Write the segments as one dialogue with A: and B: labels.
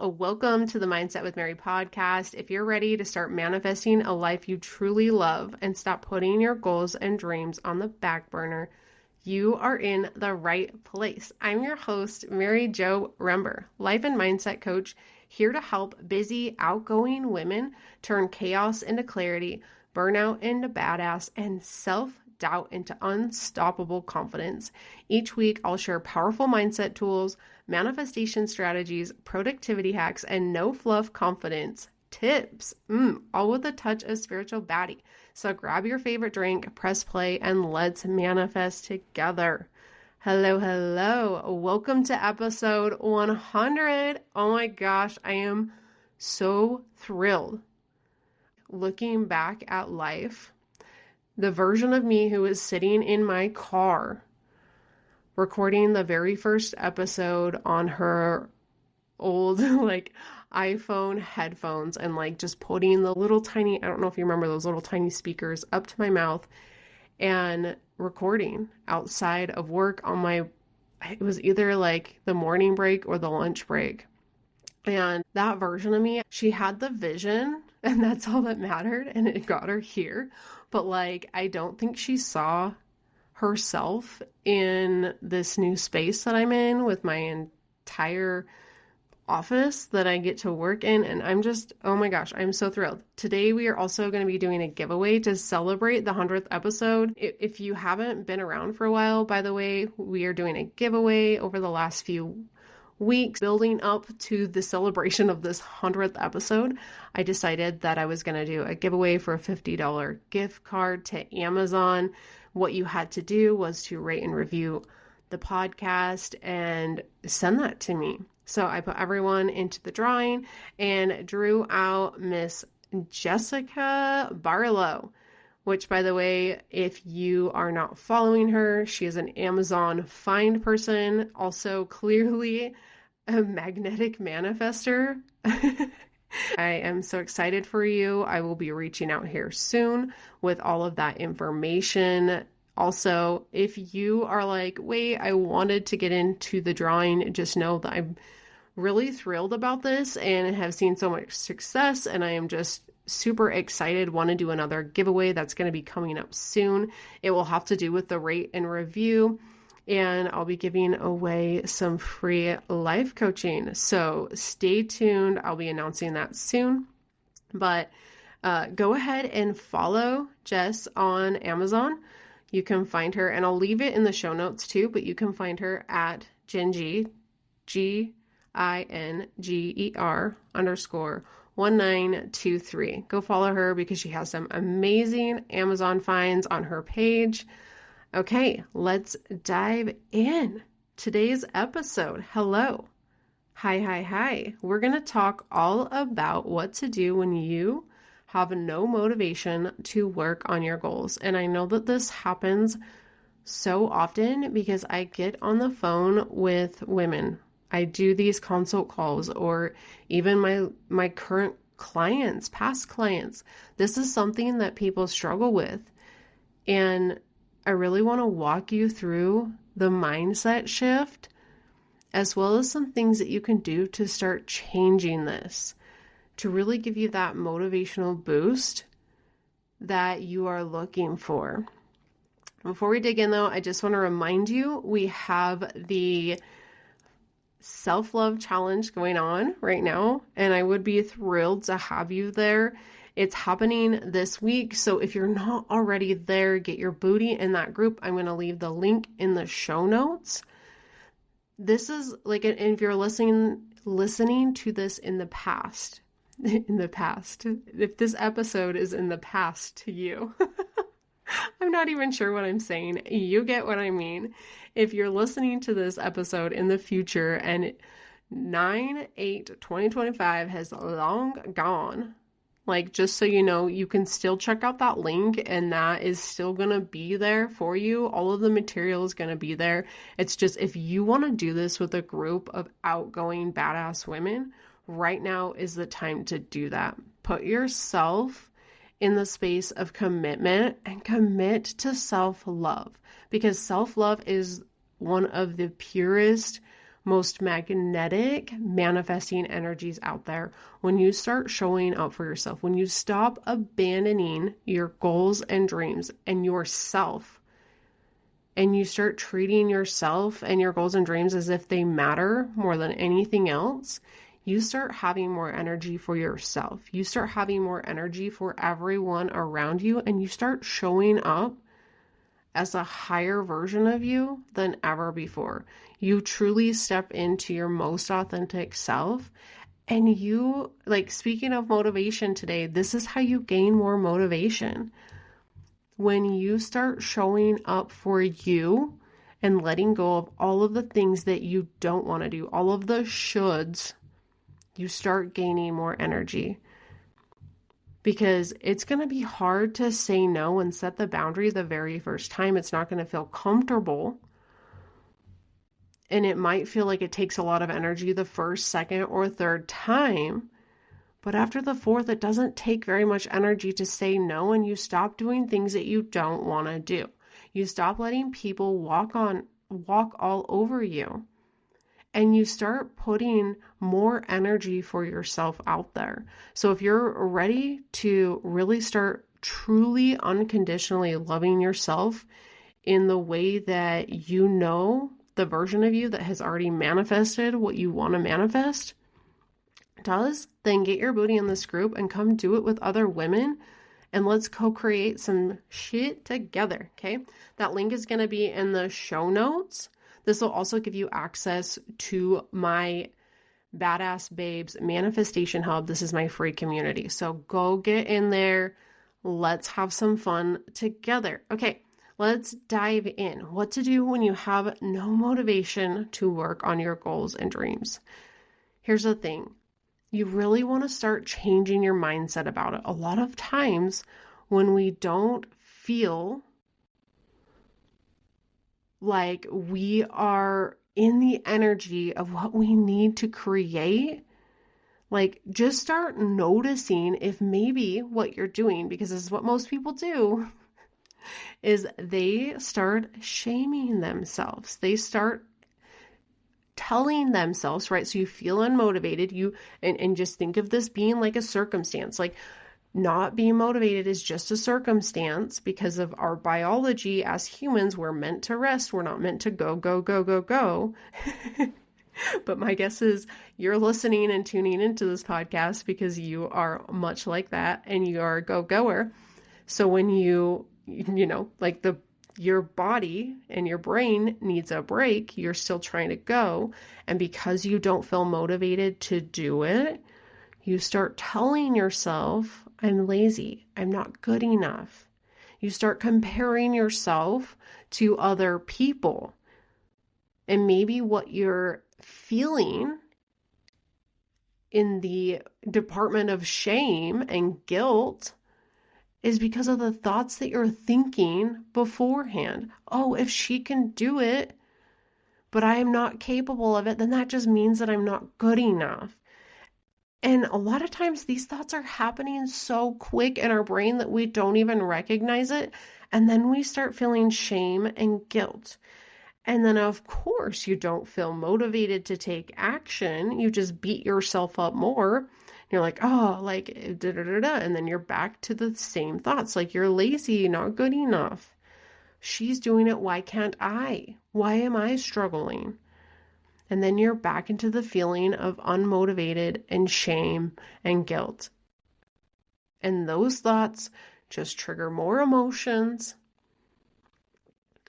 A: Welcome to the Mindset with Mary podcast. If you're ready to start manifesting a life you truly love and stop putting your goals and dreams on the back burner, you are in the right place. I'm your host, Mary Jo Rember, life and mindset coach, here to help busy, outgoing women turn chaos into clarity, burnout into badass, and self-doubt into unstoppable confidence. Each week, I'll share powerful mindset tools, manifestation strategies, productivity hacks, and no fluff confidence tips, all with a touch of spiritual baddie. So grab your favorite drink, press play, and let's manifest together. Hello. Welcome to episode 100. Oh my gosh, I am so thrilled. Looking back at life, the version of me who was sitting in my car recording the very first episode on her old iPhone headphones and just putting the little tiny, I don't know if you remember those little tiny speakers up to my mouth and recording outside of work it was either the morning break or the lunch break. And that version of me, she had the vision and that's all that mattered and it got her here. But I don't think she saw herself in this new space that I'm in with my entire office that I get to work in. And I'm just, oh my gosh, I'm so thrilled. Today, we are also going to be doing a giveaway to celebrate the 100th episode. If you haven't been around for a while, by the way, we are doing a giveaway over the last few weeks building up to the celebration of this 100th episode. I decided that I was going to do a giveaway for a $50 gift card to Amazon. What you had to do was to rate and review the podcast and send that to me. So I put everyone into the drawing and drew out Miss Jessica Barlow, which, by the way, if you are not following her, she is an Amazon find person, also clearly a magnetic manifester. I am so excited for you. I will be reaching out here soon with all of that information. Also, if you are wait, I wanted to get into the drawing, just know that I'm really thrilled about this and have seen so much success, and I am just super excited. Want to do another giveaway that's going to be coming up soon. It will have to do with the rate and review, and I'll be giving away some free life coaching. So stay tuned. I'll be announcing that soon. But go ahead and follow Jess on Amazon. You can find her, and I'll leave it in the show notes too, but you can find her at Ginger, _1923. Go follow her because she has some amazing Amazon finds on her page. Okay, let's dive in. Today's episode. Hello. Hi. We're going to talk all about what to do when you have no motivation to work on your goals. And I know that this happens so often because I get on the phone with women. I do these consult calls, or even my current clients, past clients. This is something that people struggle with. And I really want to walk you through the mindset shift, as well as some things that you can do to start changing this, to really give you that motivational boost that you are looking for. Before we dig in though, I just want to remind you, we have the self-love challenge going on right now, and I would be thrilled to have you there. It's happening this week, so if you're not already there, get your booty in that group. I'm going to leave the link in the show notes. This is and if you're listening to this in the past, if this episode is in the past to you, I'm not even sure what I'm saying. You get what I mean. If you're listening to this episode in the future and 9/8/2025 has long gone, just so you know, you can still check out that link and that is still going to be there for you. All of the material is going to be there. It's just, if you want to do this with a group of outgoing badass women, right now is the time to do that. Put yourself in the space of commitment and commit to self-love, because self-love is one of the purest, most magnetic manifesting energies out there when you start showing up for yourself, when you stop abandoning your goals and dreams and yourself, and you start treating yourself and your goals and dreams as if they matter more than anything else. You start having more energy for yourself. You start having more energy for everyone around you, and you start showing up as a higher version of you than ever before. You truly step into your most authentic self. And you, like, speaking of motivation today, this is how you gain more motivation. When you start showing up for you and letting go of all of the things that you don't want to do, all of the shoulds, you start gaining more energy. Because it's going to be hard to say no and set the boundary the very first time. It's not going to feel comfortable. And it might feel like it takes a lot of energy the first, second, or third time. But after the fourth, it doesn't take very much energy to say no, and you stop doing things that you don't want to do. You stop letting people walk all over you. And you start putting more energy for yourself out there. So if you're ready to really start truly unconditionally loving yourself in the way that you know the version of you that has already manifested what you want to manifest does, then get your booty in this group and come do it with other women, and let's co-create some shit together, okay? That link is going to be in the show notes. This will also give you access to my Badass Babes Manifestation Hub. This is my free community. So go get in there. Let's have some fun together. Okay, let's dive in. What to do when you have no motivation to work on your goals and dreams. Here's the thing. You really want to start changing your mindset about it. A lot of times when we don't feel like we are in the energy of what we need to create, like, just start noticing if maybe what you're doing, because this is what most people do, is they start shaming themselves. They start telling themselves, right? So you feel unmotivated, and just think of this being like a circumstance, like not being motivated is just a circumstance because of our biology as humans. We're meant to rest. We're not meant to go, go, go, go, go. But my guess is you're listening and tuning into this podcast because you are much like that and you are a go-goer. So when your body and your brain needs a break, you're still trying to go. And because you don't feel motivated to do it, you start telling yourself, I'm lazy, I'm not good enough. You start comparing yourself to other people. And maybe what you're feeling in the department of shame and guilt is because of the thoughts that you're thinking beforehand. Oh, if she can do it, but I am not capable of it, then that just means that I'm not good enough. And a lot of times these thoughts are happening so quick in our brain that we don't even recognize it. And then we start feeling shame and guilt. And then, of course, you don't feel motivated to take action. You just beat yourself up more. You're like, oh, like, da da da da. And then you're back to the same thoughts. Like, you're lazy, not good enough. She's doing it. Why can't I? Why am I struggling? And then you're back into the feeling of unmotivated and shame and guilt. And those thoughts just trigger more emotions.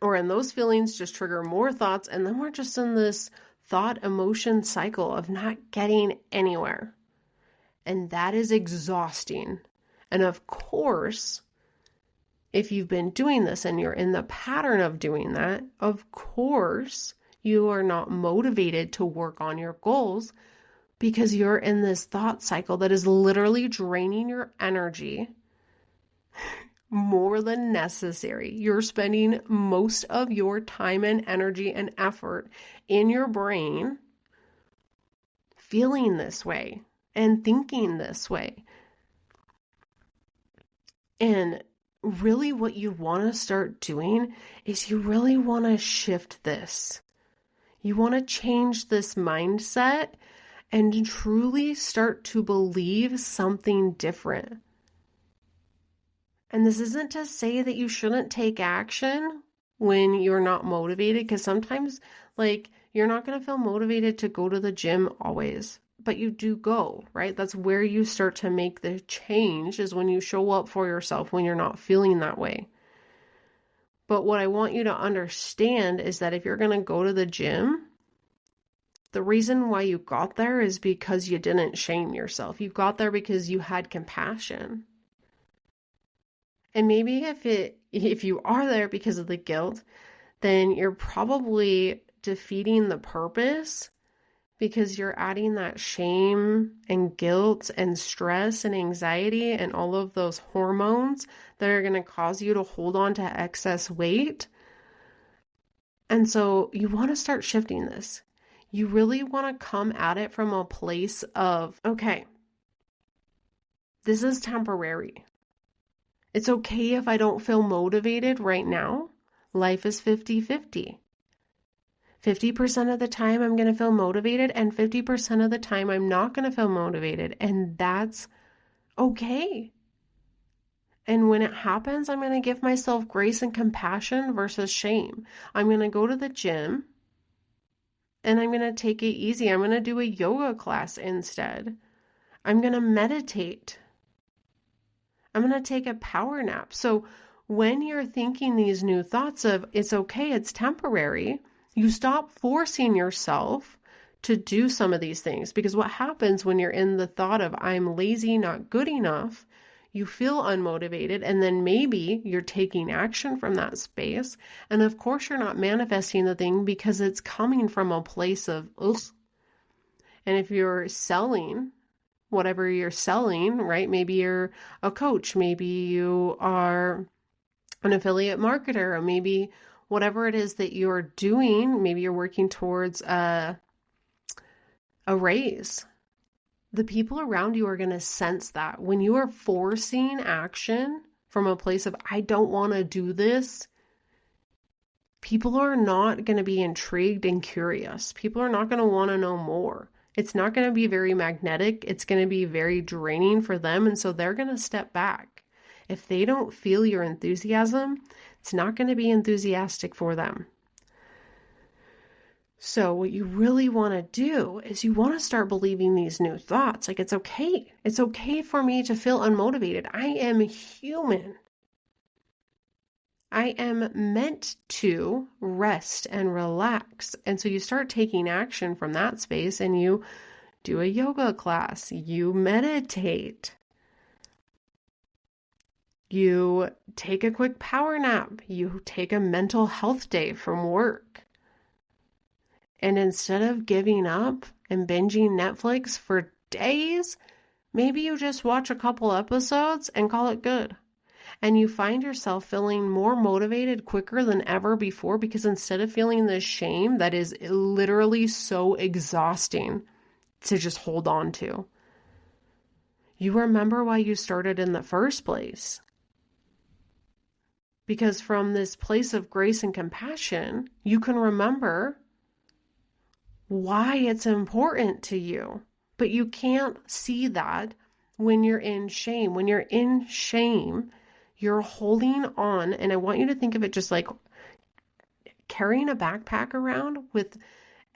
A: And those feelings just trigger more thoughts. And then we're just in this thought emotion cycle of not getting anywhere. And that is exhausting. And of course, if you've been doing this and you're in the pattern of doing that, of course, you are not motivated to work on your goals because you're in this thought cycle that is literally draining your energy more than necessary. You're spending most of your time and energy and effort in your brain feeling this way and thinking this way. And really what you want to start doing is you really want to shift this. You want to change this mindset and truly start to believe something different. And this isn't to say that you shouldn't take action when you're not motivated, because sometimes, like, you're not going to feel motivated to go to the gym always, but you do go, right? That's where you start to make the change, is when you show up for yourself when you're not feeling that way. But what I want you to understand is that if you're going to go to the gym, the reason why you got there is because you didn't shame yourself. You got there because you had compassion. And maybe if you are there because of the guilt, then you're probably defeating the purpose, because you're adding that shame and guilt and stress and anxiety and all of those hormones that are going to cause you to hold on to excess weight. And so you want to start shifting this. You really want to come at it from a place of, okay, this is temporary. It's okay if I don't feel motivated right now. Life is 50-50. 50% of the time I'm going to feel motivated, and 50% of the time I'm not going to feel motivated. And that's okay. And when it happens, I'm going to give myself grace and compassion versus shame. I'm going to go to the gym and I'm going to take it easy. I'm going to do a yoga class instead. I'm going to meditate. I'm going to take a power nap. So when you're thinking these new thoughts of, it's okay, it's temporary, you stop forcing yourself to do some of these things. Because what happens when you're in the thought of, I'm lazy, not good enough, you feel unmotivated, and then maybe you're taking action from that space. And of course, you're not manifesting the thing because it's coming from a place of, ugh. And if you're selling whatever you're selling, right? Maybe you're a coach, maybe you are an affiliate marketer, or maybe whatever it is that you're doing, maybe you're working towards a raise. The people around you are going to sense that. When you are forcing action from a place of, I don't want to do this, people are not going to be intrigued and curious. People are not going to want to know more. It's not going to be very magnetic. It's going to be very draining for them. And so they're going to step back. If they don't feel your enthusiasm, it's not going to be enthusiastic for them. So what you really want to do is you want to start believing these new thoughts. Like, it's okay. It's okay for me to feel unmotivated. I am human. I am meant to rest and relax. And so you start taking action from that space, and you do a yoga class, you meditate, you take a quick power nap, you take a mental health day from work. And instead of giving up and binging Netflix for days, maybe you just watch a couple episodes and call it good. And you find yourself feeling more motivated quicker than ever before, because instead of feeling this shame that is literally so exhausting to just hold on to, you remember why you started in the first place. Because from this place of grace and compassion, you can remember why it's important to you. But you can't see that when you're in shame. When you're in shame, you're holding on. And I want you to think of it just like carrying a backpack around with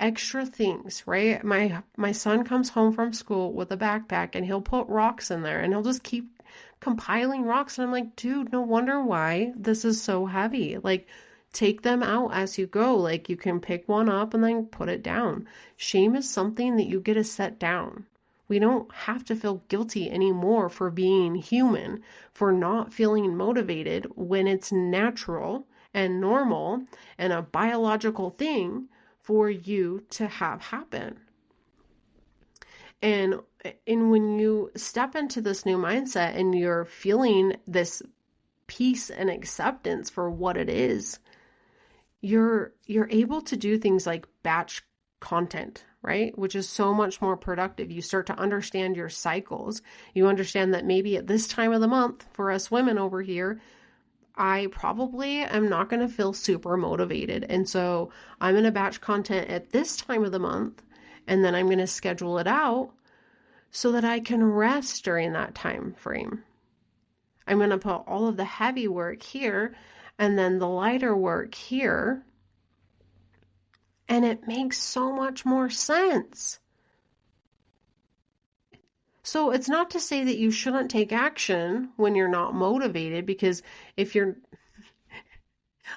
A: extra things, right? My son comes home from school with a backpack, and he'll put rocks in there, and he'll just keep compiling rocks. And I'm like, dude, no wonder why this is so heavy. Like, take them out as you go. Like, you can pick one up and then put it down. Shame is something that you get to set down. We don't have to feel guilty anymore for being human, for not feeling motivated, when it's natural and normal and a biological thing for you to have happen. And when you step into this new mindset and you're feeling this peace and acceptance for what it is, you're able to do things like batch content, right? Which is so much more productive. You start to understand your cycles. You understand that maybe at this time of the month, for us women over here, I probably am not going to feel super motivated. And so I'm going to batch content at this time of the month, and then I'm going to schedule it out so that I can rest during that time frame. I'm going to put all of the heavy work here and then the lighter work here. And it makes so much more sense. So it's not to say that you shouldn't take action when you're not motivated, because if you're,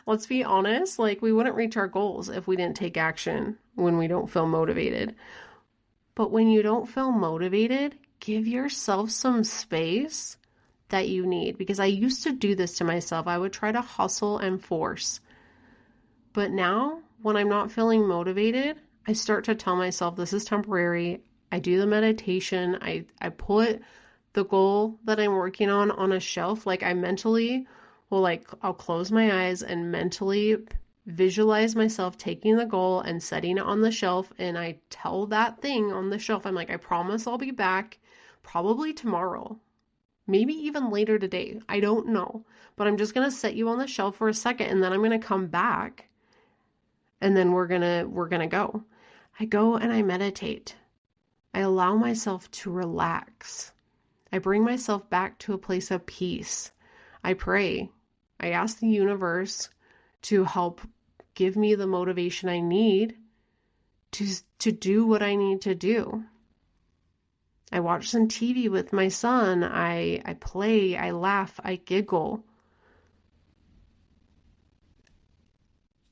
A: let's be honest, like we wouldn't reach our goals if we didn't take action when we don't feel motivated. But when you don't feel motivated, give yourself some space that you need, because I used to do this to myself. I would try to hustle and force. But now when I'm not feeling motivated, I start to tell myself this is temporary. I do the meditation. I put the goal that I'm working on a shelf. Like I mentally will, like, I'll close my eyes and mentally visualize myself taking the goal and setting it on the shelf. And I tell that thing on the shelf, I'm like, I promise I'll be back probably tomorrow, maybe even later today. I don't know, but I'm just going to set you on the shelf for a second, and then I'm going to come back, and then we're going to go. I go and I meditate. I allow myself to relax. I bring myself back to a place of peace. I pray. I ask the universe to help give me the motivation I need to do what I need to do. I watch some TV with my son. I play, I laugh, I giggle.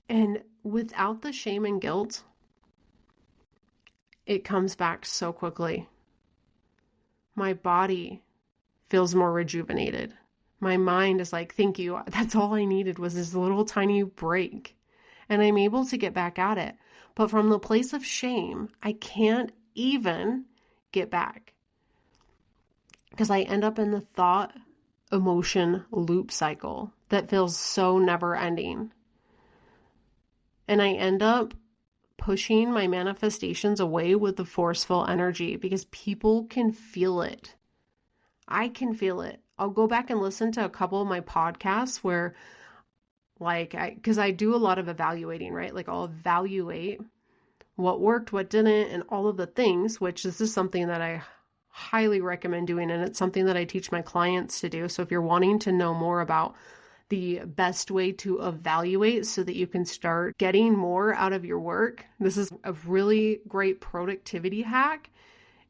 A: And without the shame and guilt, it comes back so quickly. My body feels more rejuvenated. My mind is like, thank you. That's all I needed was this little tiny break. And I'm able to get back at it. But from the place of shame, I can't even get back, because I end up in the thought emotion loop cycle that feels so never ending. And I end up pushing my manifestations away with the forceful energy, because people can feel it. I can feel it. I'll go back and listen to a couple of my podcasts where, because I do a lot of evaluating, right? Like I'll evaluate what worked, what didn't, and all of the things, which this is something that I highly recommend doing. And it's something that I teach my clients to do. So if you're wanting to know more about the best way to evaluate so that you can start getting more out of your work, this is a really great productivity hack,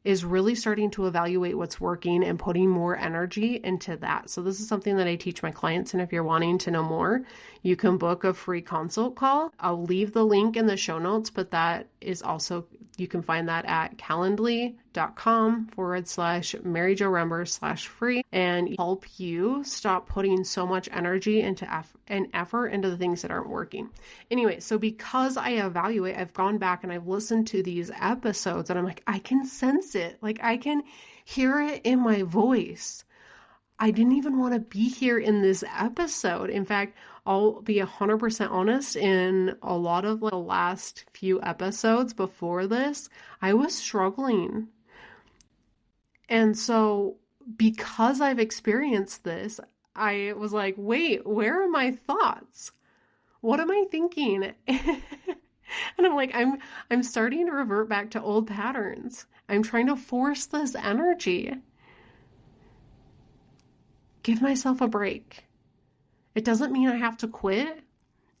A: is really starting to evaluate what's working and putting more energy into that. So this is something that I teach my clients. And if you're wanting to know more, you can book a free consult call. I'll leave the link in the show notes, but that is also, you can find that at calendly.com/MaryJoRember/free, and help you stop putting so much energy into and effort into the things that aren't working. Anyway, so because I evaluate, I've gone back and I've listened to these episodes and I'm like, I can sense it. Like I can hear it in my voice. I didn't even want to be here in this episode. In fact, I'll be 100% honest, in a lot of the last few episodes before this, I was struggling. And so because I've experienced this, I was like, wait, where are my thoughts? What am I thinking? And I'm like, I'm starting to revert back to old patterns. I'm trying to force this energy. Give myself a break. It doesn't mean I have to quit.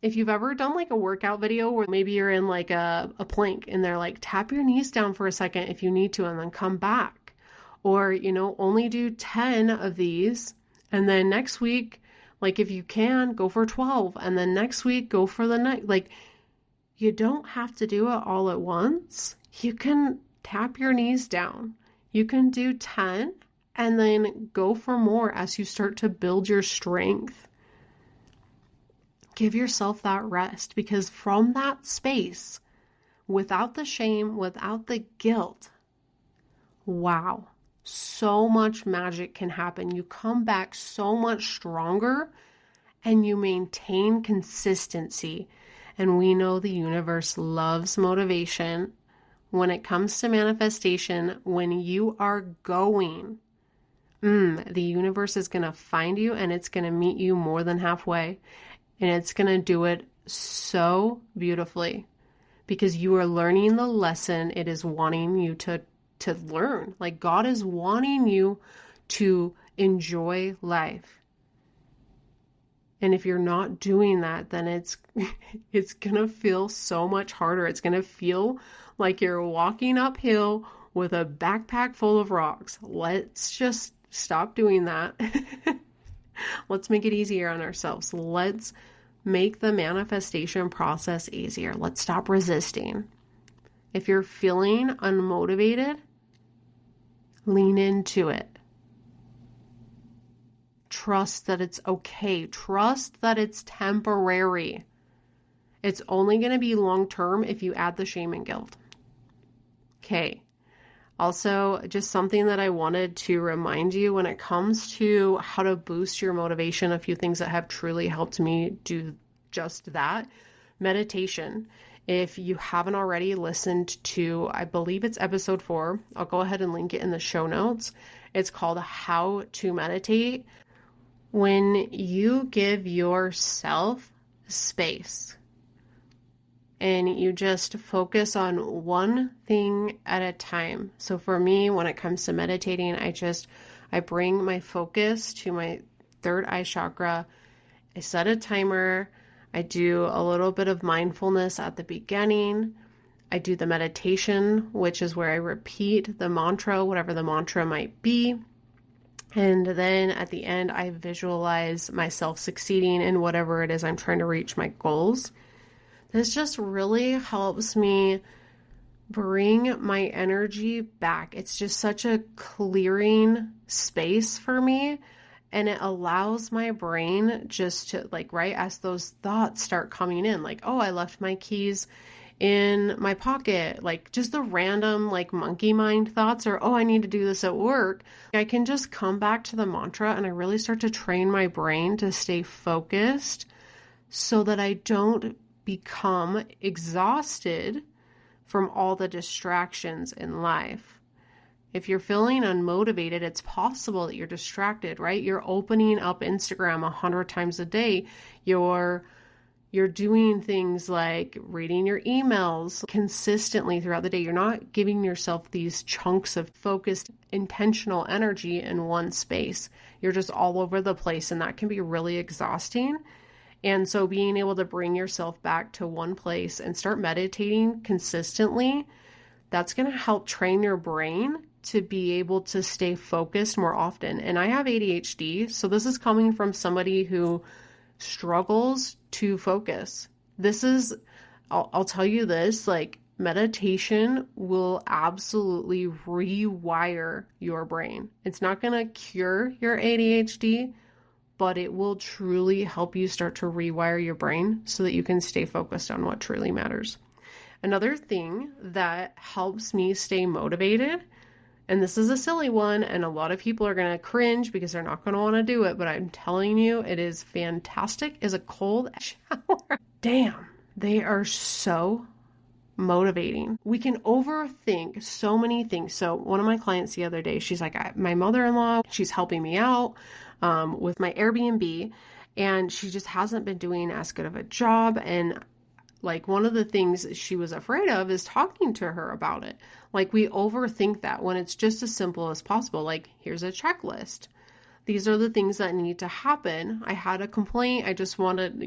A: If you've ever done like a workout video where maybe you're in like a plank and they're like, tap your knees down for a second if you need to and then come back. Or, only do 10 of these. And then next week, like if you can, go for 12. And then next week, go for the next. Like you don't have to do it all at once. You can tap your knees down. You can do 10 and then go for more as you start to build your strength. Give yourself that rest, because from that space, without the shame, without the guilt, wow, so much magic can happen. You come back so much stronger and you maintain consistency. And we know the universe loves motivation. When it comes to manifestation, when you are going, The universe is going to find you and it's going to meet you more than halfway. And it's going to do it so beautifully because you are learning the lesson it is wanting you to learn. Like God is wanting you to enjoy life. And if you're not doing that, then it's going to feel so much harder. It's going to feel like you're walking uphill with a backpack full of rocks. Let's just stop doing that. Let's make it easier on ourselves. Let's make the manifestation process easier. Let's stop resisting. If you're feeling unmotivated, lean into it. Trust that it's okay. Trust that it's temporary. It's only going to be long-term if you add the shame and guilt. Okay. Also, just something that I wanted to remind you when it comes to how to boost your motivation, a few things that have truly helped me do just that. Meditation. If you haven't already listened to, I believe it's episode 4, I'll go ahead and link it in the show notes. It's called How to Meditate. When you give yourself space and you just focus on one thing at a time. So for me, when it comes to meditating, I bring my focus to my third eye chakra. I set a timer. I do a little bit of mindfulness at the beginning. I do the meditation, which is where I repeat the mantra, whatever the mantra might be. And then at the end, I visualize myself succeeding in whatever it is I'm trying to reach my goals. This just really helps me bring my energy back. It's just such a clearing space for me. And it allows my brain just to right as those thoughts start coming in, like, oh, I left my keys in my pocket, just the random monkey mind thoughts, or oh, I need to do this at work. I can just come back to the mantra and I really start to train my brain to stay focused so that I don't become exhausted from all the distractions in life. If you're feeling unmotivated, it's possible that you're distracted, right? You're opening up Instagram 100 times a day. You're doing things like reading your emails consistently throughout the day. You're not giving yourself these chunks of focused, intentional energy in one space. You're just all over the place, and that can be really exhausting. And so being able to bring yourself back to one place and start meditating consistently, that's going to help train your brain to be able to stay focused more often. And I have ADHD, so this is coming from somebody who struggles to focus. I'll tell you this, meditation will absolutely rewire your brain. It's not going to cure your ADHD, but it will truly help you start to rewire your brain so that you can stay focused on what truly matters. Another thing that helps me stay motivated, and this is a silly one, and a lot of people are going to cringe because they're not going to want to do it, but I'm telling you, it is fantastic, is a cold shower. Damn, they are so motivating. We can overthink so many things. So one of my clients the other day, she's like, my mother-in-law, she's helping me out with my Airbnb, and she just hasn't been doing as good of a job. And one of the things she was afraid of is talking to her about it. We overthink that when it's just as simple as possible. Here's a checklist. These are the things that need to happen. I had a complaint. I just wanted,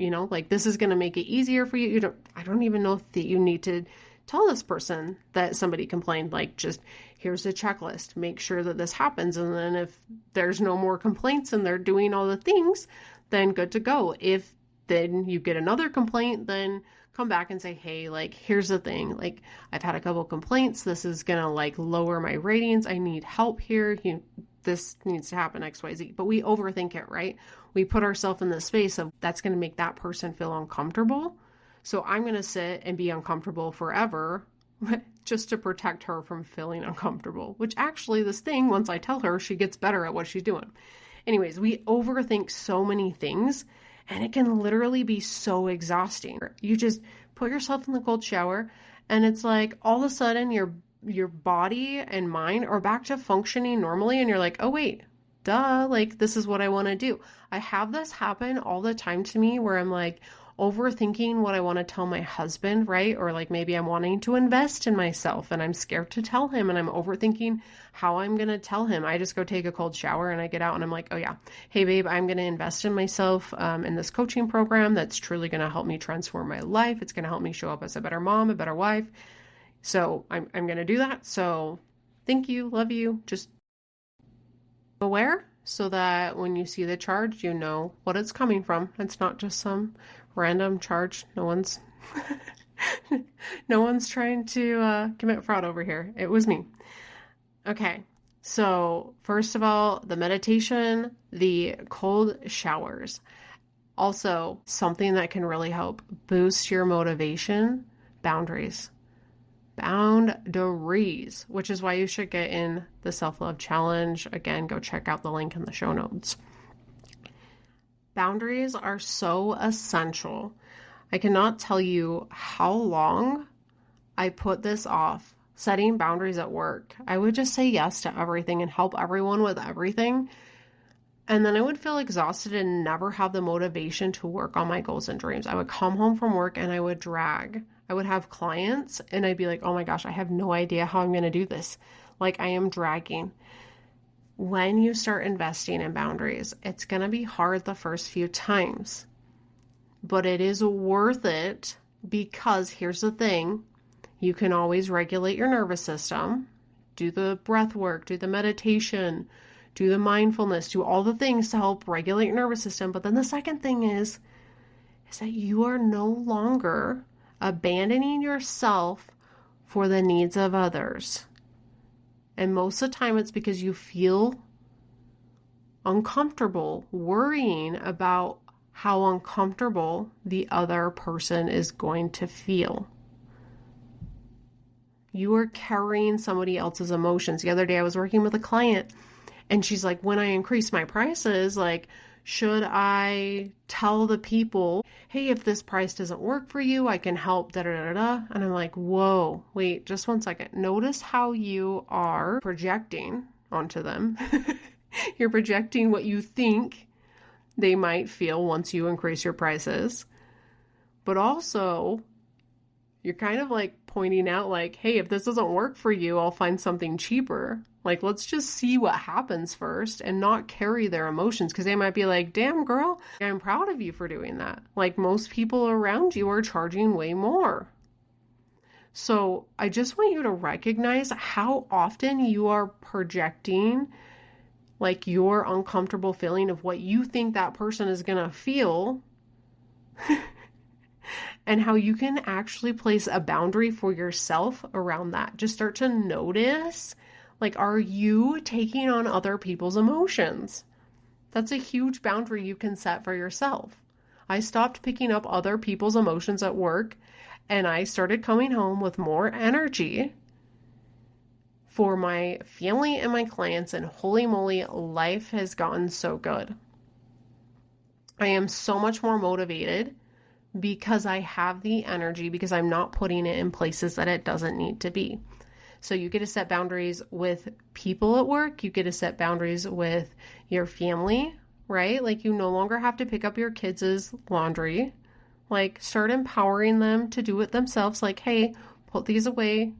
A: this is going to make it easier for you. I don't even know that you need to tell this person that somebody complained. Just here's a checklist. Make sure that this happens. And then if there's no more complaints and they're doing all the things, then good to go. If then you get another complaint, then come back and say, hey, here's the thing, I've had a couple complaints. This is going to lower my ratings. I need help here. This needs to happen, XYZ. But we overthink it, right? We put ourselves in the space of that's going to make that person feel uncomfortable. So I'm going to sit and be uncomfortable forever just to protect her from feeling uncomfortable, which actually this thing, once I tell her, she gets better at what she's doing. Anyways, we overthink so many things. And it can literally be so exhausting. You just put yourself in the cold shower and it's all of a sudden your body and mind are back to functioning normally. And you're like, oh, wait, duh, like this is what I want to do. I have this happen all the time to me where I'm like overthinking what I want to tell my husband, right? Or like maybe I'm wanting to invest in myself and I'm scared to tell him and I'm overthinking how I'm going to tell him. I just go take a cold shower and I get out and I'm like, oh yeah, hey babe, I'm going to invest in myself in this coaching program that's truly going to help me transform my life. It's going to help me show up as a better mom, a better wife. So I'm going to do that. So thank you, love you, just aware so that when you see the charge, you know what it's coming from. It's not just some random charge. No one's no one's trying to commit fraud over here. It was me. Okay. So first of all, the meditation, the cold showers. Also, something that can really help boost your motivation, boundaries. Boundaries, which is why you should get in the self-love challenge. Again, go check out the link in the show notes. Boundaries are so essential. I cannot tell you how long I put this off, setting boundaries at work. I would just say yes to everything and help everyone with everything. And then I would feel exhausted and never have the motivation to work on my goals and dreams. I would come home from work and I would drag. I would have clients and I'd be like, oh my gosh, I have no idea how I'm going to do this. Like I am dragging. When you start investing in boundaries, it's going to be hard the first few times, but it is worth it because here's the thing. You can always regulate your nervous system, do the breath work, do the meditation, do the mindfulness, do all the things to help regulate your nervous system. But then the second thing is that you are no longer abandoning yourself for the needs of others. And most of the time it's because you feel uncomfortable worrying about how uncomfortable the other person is going to feel. You are carrying somebody else's emotions. The other day I was working with a client and she's like, when I increase my prices, like, should I tell the people, hey, if this price doesn't work for you, I can help, da da da da. And I'm like, whoa, wait, just one second. Notice how you are projecting onto them. You're projecting what you think they might feel once you increase your prices. But also, you're kind of like pointing out like, hey, if this doesn't work for you, I'll find something cheaper. Like, let's just see what happens first and not carry their emotions because they might be like, damn, girl, I'm proud of you for doing that. Like, most people around you are charging way more. So I just want you to recognize how often you are projecting like your uncomfortable feeling of what you think that person is going to feel and how you can actually place a boundary for yourself around that. Just start to notice, like, are you taking on other people's emotions? That's a huge boundary you can set for yourself. I stopped picking up other people's emotions at work and I started coming home with more energy for my family and my clients, and holy moly, life has gotten so good. I am so much more motivated because I have the energy, because I'm not putting it in places that it doesn't need to be. So you get to set boundaries with people at work. You get to set boundaries with your family, right? Like, you no longer have to pick up your kids' laundry. Like, start empowering them to do it themselves. Like, hey, put these away.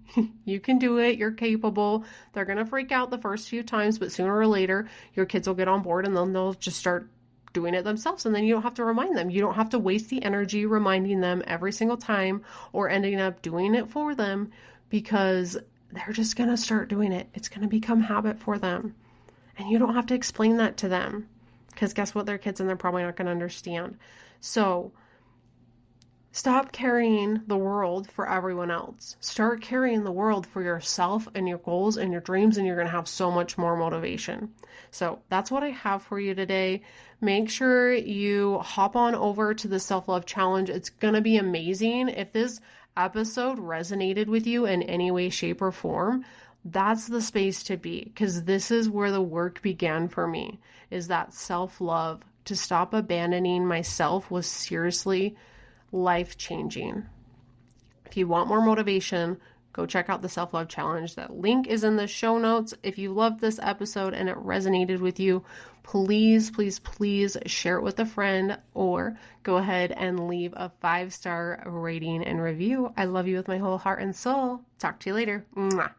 A: You can do it. You're capable. They're going to freak out the first few times, but sooner or later, your kids will get on board and then they'll just start doing it themselves. And then you don't have to remind them. You don't have to waste the energy reminding them every single time or ending up doing it for them because they're just going to start doing it. It's going to become habit for them. And you don't have to explain that to them because guess what? They're kids and they're probably not going to understand. So stop carrying the world for everyone else. Start carrying the world for yourself and your goals and your dreams, and you're going to have so much more motivation. So that's what I have for you today. Make sure you hop on over to the self-love challenge. It's going to be amazing. If this episode resonated with you in any way, shape, or form, that's the space to be, because this is where the work began for me, is that self-love. To stop abandoning myself was seriously life-changing. If you want more motivation, go go check out the self-love challenge. That link is in the show notes. If you loved this episode and it resonated with you, please, please, please share it with a friend or go ahead and leave a 5-star rating and review. I love you with my whole heart and soul. Talk to you later. Mwah.